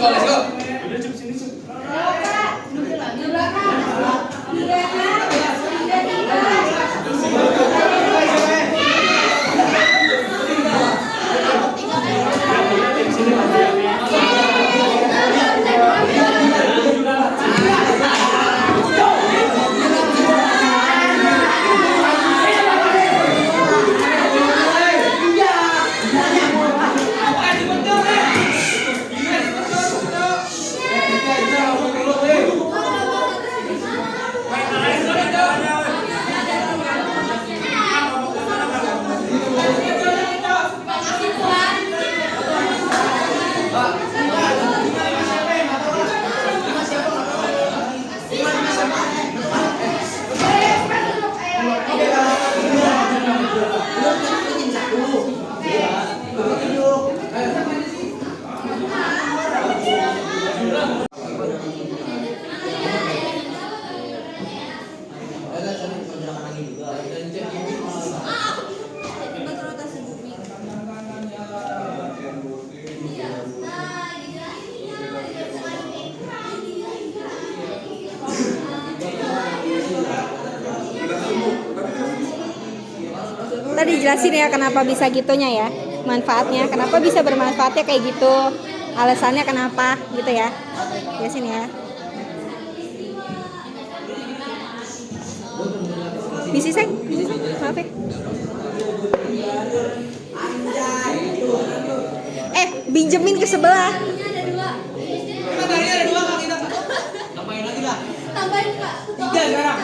let's go. Udah Cuk, sini Cuk. Di belakang. Tadi jelasin ya kenapa bisa gitunya ya, manfaatnya, kenapa bisa bermanfaatnya kayak gitu, alasannya kenapa gitu ya, jelasin ya. Bisi seng, maaf ya. Pinjemin ke sebelah. Mataharinya ada 2 Kak kita. Tambahin lagi lah. Tambahin Kak. 3 sekarang.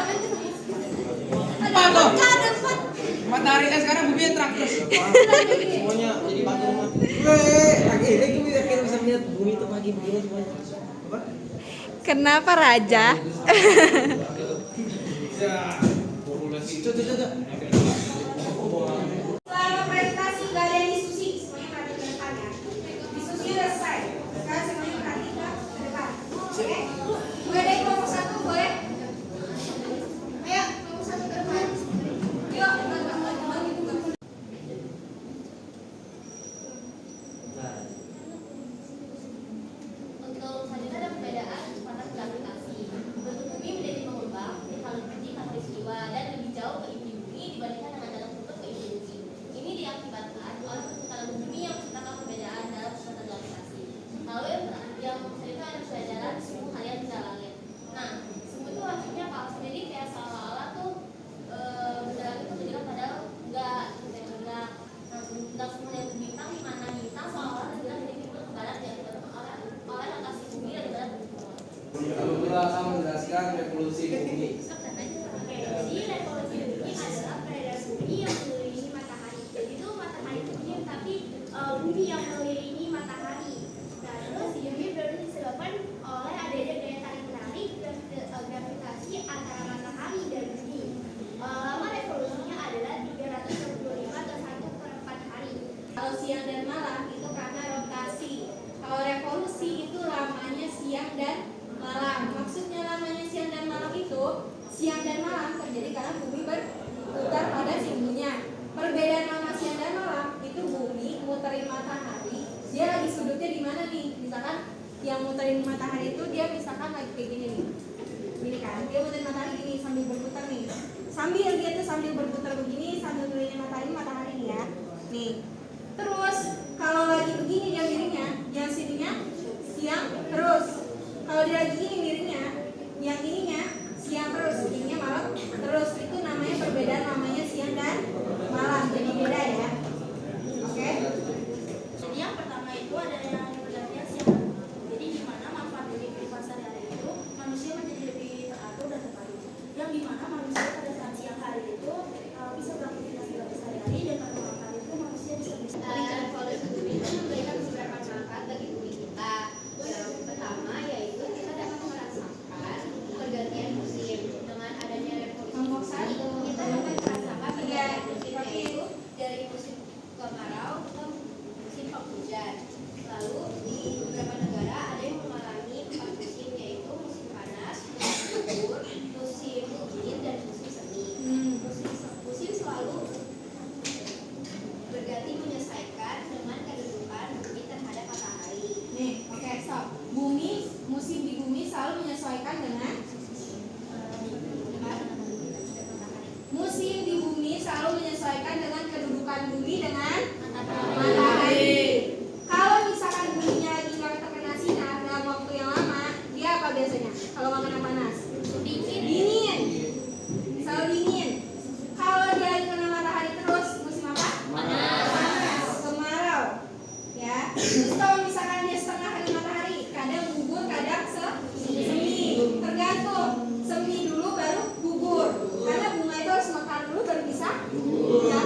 4 tuh. Ada 4. Matahari sekarang bumi terakhir. Semuanya jadi patung mah. Lagi ini kita bisa melihat bumi itu pagi begini semuanya. Apa? Kenapa raja? Selama presentasi nggak ada diskusi, semuanya perhatikan ke depan ya. Diskusi udah selesai. Sekarang semuanya perhatikan ke depan. Oke? Mulai dari kelompok 1 boleh? Ayo, kelompok 1 ke depan. Yuk, Untuk selanjutnya ada perbedaan kecepatan gravitasi. Bentuk bumi menjadi mengubah jika peristiwa dan lebih jauh ke inti bumi dibandingkan dengan dalam bentuk ke inti bumi. Ini diakibatkan oleh perputaran bumi yang menciptakan perbedaan dalam kecepatan gravitasi. Lalu yang selanjutnya ada pelajaran semu harian benda langit. Nah, semu itu artinya apa? Jadi kayak seolah-olah tuh benda langit itu bergerak padahal enggak. Nah, semu harian bintang di mana bintang seolah-olah bergerak dari timur ke barat yang dibentuk oleh rotasi bumi dari barat ke timur. Lalu kita akan menjelaskan revolusi bumi. Jadi revolusi bumi adalah peredaran bumi yang mengelilingi matahari. Jadi itu matahari bumi tapi bumi yang mengelilingi matahari. Nah terus bumi berarti disebabkan oleh adanya gaya tarik menarik gravitasi antara matahari dan bumi. Lama revolusinya adalah 365 atau 1/4 hari. kalau siang dan malam itu karena rotasi. Kalau revolusi itu lamanya siang dan malam. Maksudnya lamanya siang dan malam itu siang dan malam terjadi karena bumi berputar pada sibuknya. Perbedaan lama siang dan malam itu bumi muterin matahari. Dia lagi sudutnya di mana nih? Misalkan yang muterin matahari itu dia misalkan lagi kayak gini nih. Gini kan? Dia muterin matahari gini sambil berputar nih. Sambil berputar begini sambil ngelilingi matahari nih ya. Nih. Terus kalau lagi begini dia miringnya, yang sininya siang terus. Kalau dia lagi gini miringnya, yang ininya siang terus, ininya malam terus. Itu namanya perbedaan namanya siang dan malam. Jadi beda ya. Oke? Jadi yang pertama itu adalah yang pergantian siang. Jadi di mana manfaat dari kehidupan sehari-hari itu manusia menjadi lebih teratur dan terpadu. Yang di mana manusia pada saat siang hari itu bisa beraktivitas dalam sehari-hari dan pada malam hari itu manusia bisa Revolusi bumi itu memberikan beberapa manfaat bagi bumi kita. Yang pertama yaitu kita dapat merasakan pergantian musim. Dengan adanya revolusi bumi, kita dapat merasakan pergantian musim yaitu dari musim kemarau ke musim penghujan. Lalu di beberapa negara ada yang mengalami 4 musim yaitu musim panas, musim gugur, musim dingin dan musim semi. Musim selalu ya